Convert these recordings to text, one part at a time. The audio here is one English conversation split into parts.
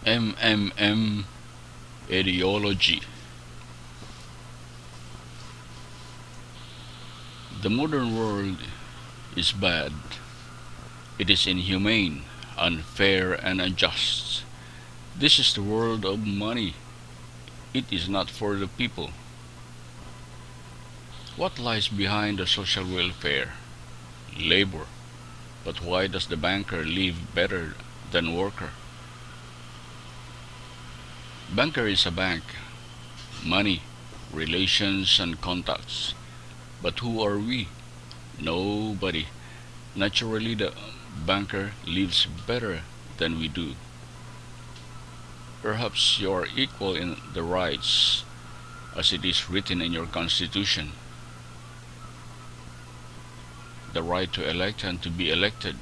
MMM Ideology. The modern world is bad. It is inhumane, unfair, and unjust. This is the world of money. It is not for the people. What lies behind the social welfare? Labor. But why does the banker live better than worker? Banker is a bank. Money, relations, and contacts. But who are we? Nobody. Naturally, the banker lives better than we do. Perhaps you are equal in the rights as it is written in your constitution. The right to elect and to be elected.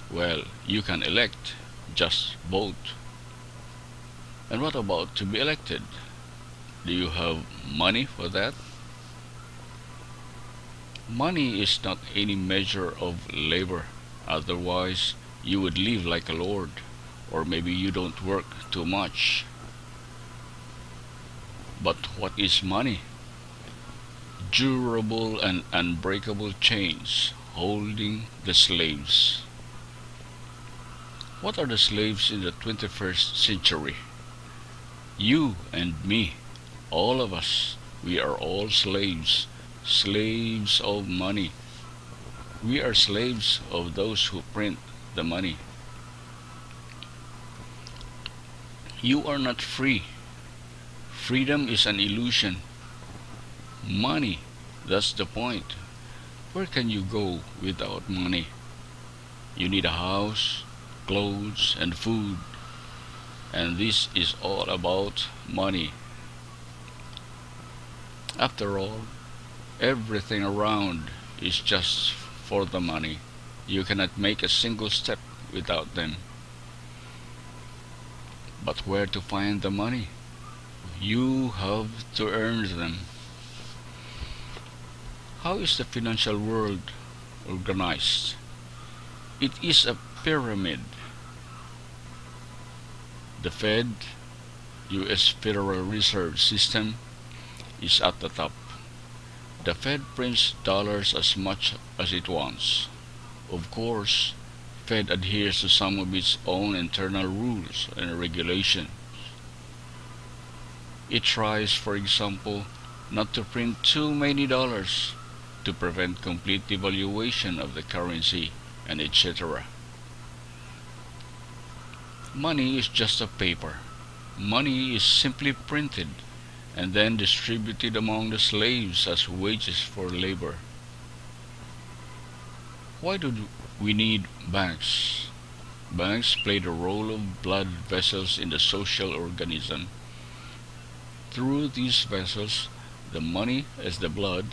Well, you can elect, just vote. And what about to be elected? Do you have money for that? Money is not any measure of labor. Otherwise, you would live like a lord. Or maybe you don't work too much. But what is money? Durable and unbreakable chains holding the slaves. What are the slaves in the 21st century? You and me, all of us, we are all slaves, slaves of money. We are slaves of those who print the money. You are not free. Freedom is an illusion. Money, that's the point. Where can you go without money? You need a house, clothes, and food. And this is all about money. After all, everything around is just for the money. You cannot make a single step without them. But where to find the money? You have to earn them. How is the financial world organized? It is a pyramid. The Fed, U.S. Federal Reserve System, is at the top. The Fed prints dollars as much as it wants. Of course, Fed adheres to some of its own internal rules and regulations. It tries, for example, not to print too many dollars to prevent complete devaluation of the currency, and etc. Money is just a paper. Money is simply printed and then distributed among the slaves as wages for labor. Why do we need banks? Banks play the role of blood vessels in the social organism. Through these vessels, the money as the blood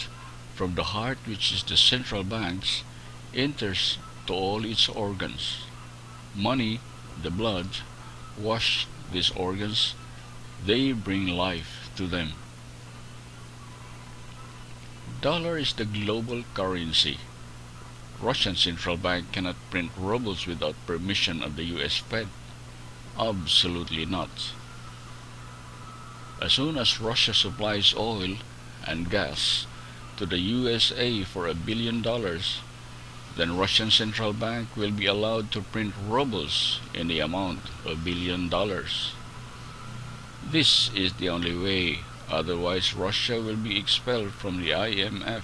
from the heart, which is the central banks, enters to all its organs. Money, the blood, wash these organs. They bring life to them. Dollar is the global currency. Russian central bank cannot print rubles without permission of the US Fed. Absolutely not. As soon as Russia supplies oil and gas to the USA for $1 billion, then Russian central bank will be allowed to print rubles in the amount of $1 billion. This is the only way, otherwise Russia will be expelled from the IMF,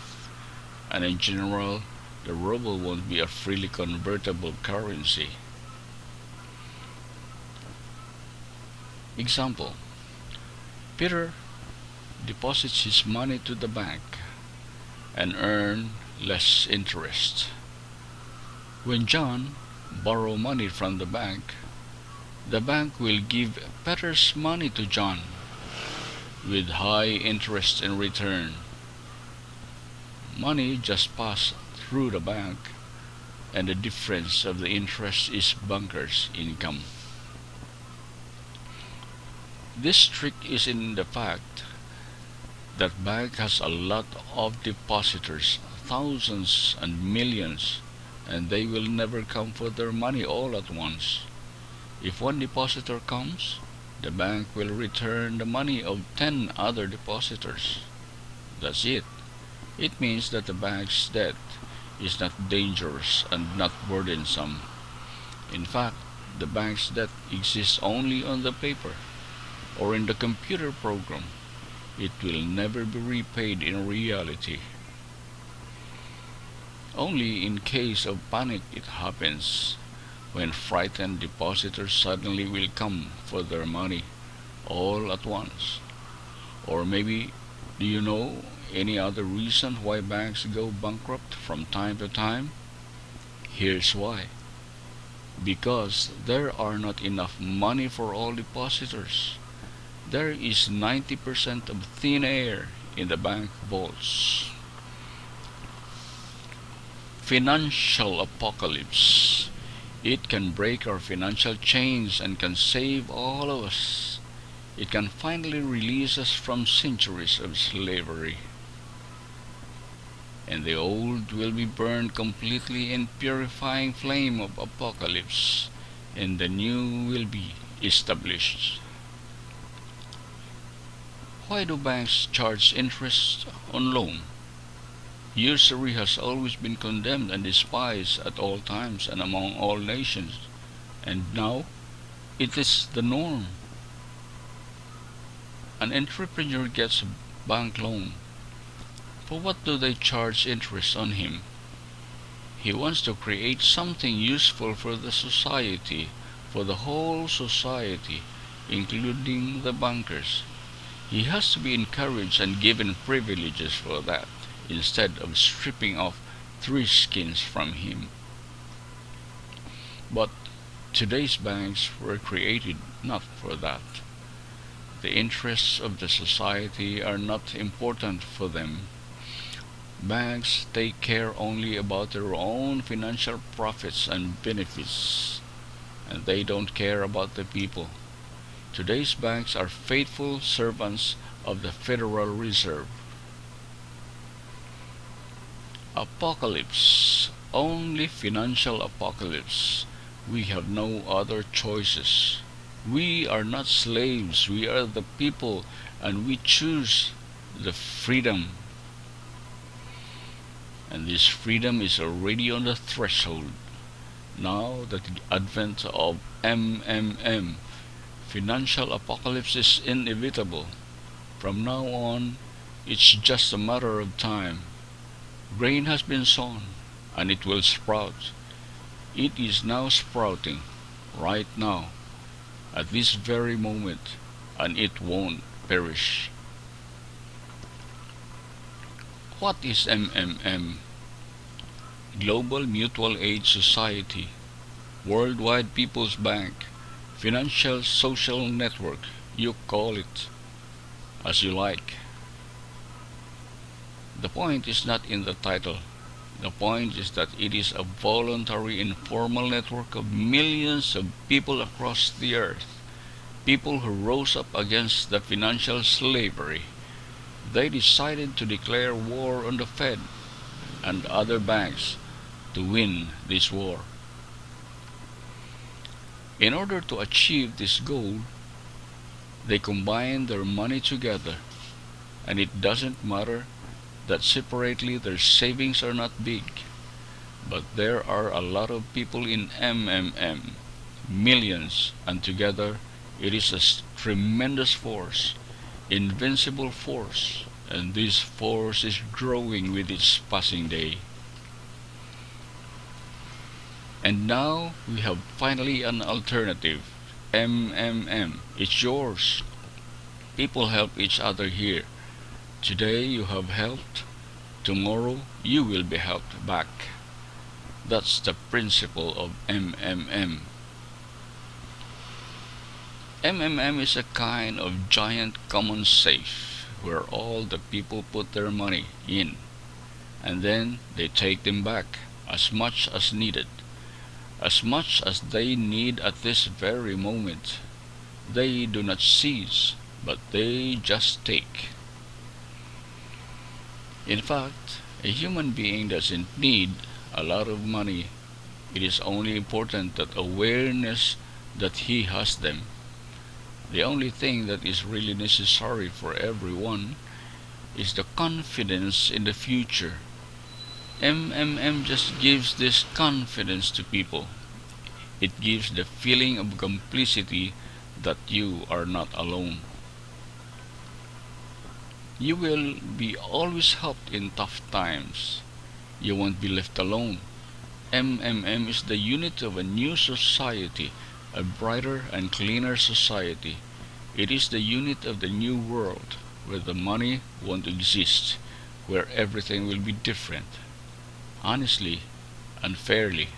and in general, the ruble won't be a freely convertible currency. Example: Peter deposits his money to the bank and earn less interest. When John borrows money from the bank will give Peter's money to John with high interest in return. Money just passed through the bank, and the difference of the interest is banker's income. This trick is in the fact that bank has a lot of depositors, thousands and millions, and they will never come for their money all at once. If one depositor comes, the bank will return the money of 10 other depositors. That's it. It means that the bank's debt is not dangerous and not burdensome. In fact, the bank's debt exists only on the paper or in the computer program. It will never be repaid in reality. Only in case of panic it happens, when frightened depositors suddenly will come for their money all at once. Or maybe, do you know any other reason why banks go bankrupt from time to time? Here's why. Because there are not enough money for all depositors. There is 90% of thin air in the bank vaults. Financial apocalypse. It can break our financial chains and can save all of us. It can finally release us from centuries of slavery. And the old will be burned completely in purifying flame of apocalypse, and the new will be established. Why do banks charge interest on loan? Usury has always been condemned and despised at all times and among all nations, and now it is the norm. An entrepreneur gets a bank loan. For what do they charge interest on him? He wants to create something useful for the society, for the whole society, including the bankers. He has to be encouraged and given privileges for that, instead of stripping off 3 skins from him. But today's banks were created not for that. The interests of the society are not important for them. Banks take care only about their own financial profits and benefits, and they don't care about the people. Today's banks are faithful servants of the Federal Reserve. Apocalypse. Only financial apocalypse. We have no other choices. We are not slaves. We are the people, and we choose the freedom. And this freedom is already on the threshold. Now that the advent of MMM, financial apocalypse, is inevitable. From now on, it's just a matter of time. Grain has been sown, and it will sprout. It is now sprouting, right now, at this very moment, and it won't perish. What is MMM? Global Mutual Aid Society, Worldwide People's Bank, Financial Social Network, you call it as you like. The point is not in the title. The point is that it is a voluntary informal network of millions of people across the earth, people who rose up against the financial slavery. They decided to declare war on the Fed and other banks to win this war. In order to achieve this goal, they combine their money together, and it doesn't matter that separately their savings are not big, but there are a lot of people in MMM, millions, and together it is a tremendous force, invincible force, and this force is growing with each passing day. And now we have finally an alternative. MMM, it's yours. People help each other here. Today you have helped, tomorrow you will be helped back. That's the principle of MMM. MMM is a kind of giant common safe where all the people put their money in, and then they take them back as much as needed, as much as they need at this very moment. They do not seize, but they just take. In fact, a human being doesn't need a lot of money. It is only important that awareness that he has them. The only thing that is really necessary for everyone is the confidence in the future. MMM just gives this confidence to people. It gives the feeling of complicity that you are not alone. You will be always helped in tough times. You won't be left alone. MMM is the unit of a new society, a brighter and cleaner society. It is the unit of the new world, where the money won't exist, where everything will be different, honestly and fairly.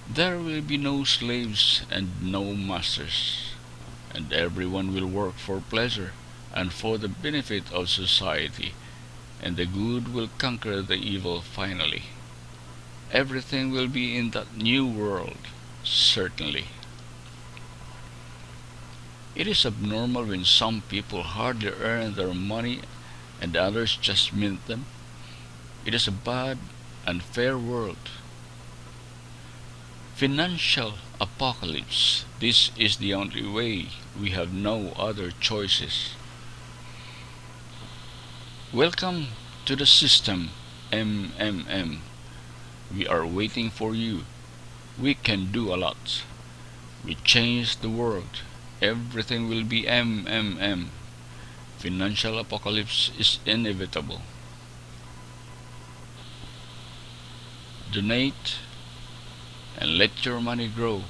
There will be no slaves and no masters, and everyone will work for pleasure and for the benefit of society, and the good will conquer the evil finally. Everything will be in that new world, certainly. It is abnormal when some people hardly earn their money and others just mint them. It is a bad, unfair world. Financial apocalypse. This is the only way. We have no other choices. Welcome to the system, MMM. We are waiting for you. We can do a lot. We change the world. Everything will be MMM. Financial apocalypse is inevitable. Donate and let your money grow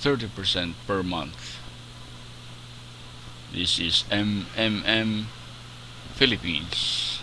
30% per month. This is MMM Philippines.